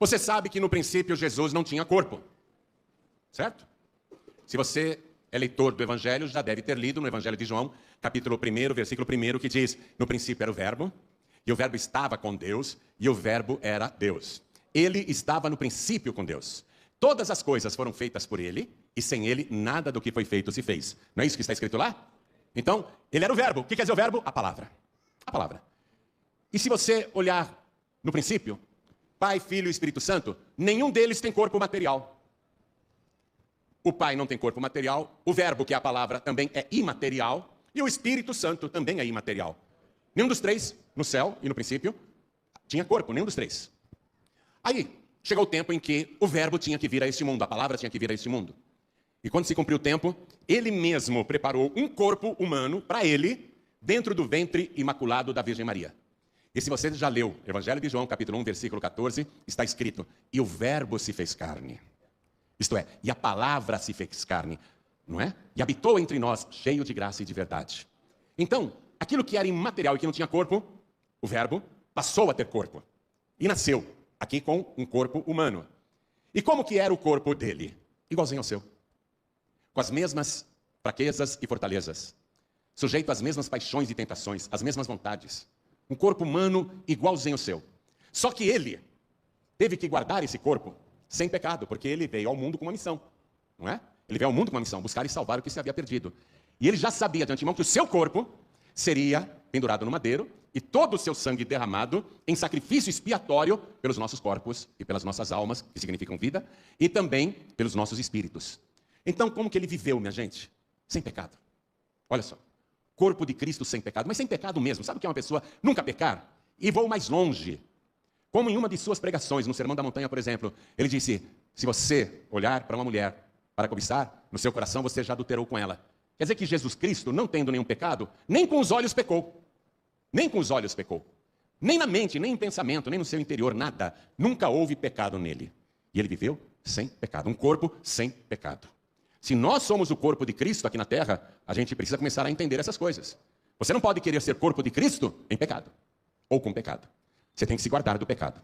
Você sabe que no princípio Jesus não tinha corpo, certo? Se você é leitor do Evangelho, já deve ter lido no Evangelho de João, capítulo 1, versículo 1, que diz: no princípio era o Verbo, e o Verbo estava com Deus, e o Verbo era Deus. Ele estava no princípio com Deus. Todas as coisas foram feitas por ele, e sem ele nada do que foi feito se fez. Não é isso que está escrito lá? Então, ele era o Verbo. O que quer dizer o Verbo? A palavra. A palavra. E se você olhar no princípio, Pai, Filho e Espírito Santo, nenhum deles tem corpo material. O Pai não tem corpo material, o Verbo, que é a palavra, também é imaterial, e o Espírito Santo também é imaterial. Nenhum dos três, no céu e no princípio, tinha corpo, nenhum dos três. Aí, chegou o tempo em que o Verbo tinha que vir a este mundo, a palavra tinha que vir a este mundo. E quando se cumpriu o tempo, ele mesmo preparou um corpo humano para ele, dentro do ventre imaculado da Virgem Maria. E se você já leu Evangelho de João, capítulo 1, versículo 14, está escrito: e o Verbo se fez carne. Isto é, e a palavra se fez carne, não é? E habitou entre nós, cheio de graça e de verdade. Então, aquilo que era imaterial e que não tinha corpo, o Verbo passou a ter corpo. E nasceu aqui com um corpo humano. E como que era o corpo dele? Igualzinho ao seu. Com as mesmas fraquezas e fortalezas. Sujeito às mesmas paixões e tentações, às mesmas vontades. Um corpo humano igualzinho ao seu. Só que ele teve que guardar esse corpo sem pecado, porque ele veio ao mundo com uma missão, não é? Ele veio ao mundo com uma missão, buscar e salvar o que se havia perdido. E ele já sabia de antemão que o seu corpo seria pendurado no madeiro e todo o seu sangue derramado em sacrifício expiatório pelos nossos corpos e pelas nossas almas, que significam vida, e também pelos nossos espíritos. Então, como que ele viveu, minha gente? Sem pecado. Olha só, corpo de Cristo sem pecado, mas sem pecado mesmo. Sabe o que é uma pessoa nunca pecar? E vou mais longe. Como em uma de suas pregações, no Sermão da Montanha, por exemplo, ele disse: se você olhar para uma mulher para cobiçar, no seu coração você já adulterou com ela. Quer dizer que Jesus Cristo, não tendo nenhum pecado, nem com os olhos pecou. Nem com os olhos pecou. Nem na mente, nem em pensamento, nem no seu interior, nada. Nunca houve pecado nele. E ele viveu sem pecado, um corpo sem pecado. Se nós somos o corpo de Cristo aqui na terra, a gente precisa começar a entender essas coisas. Você não pode querer ser corpo de Cristo em pecado, ou com pecado. Você tem que se guardar do pecado.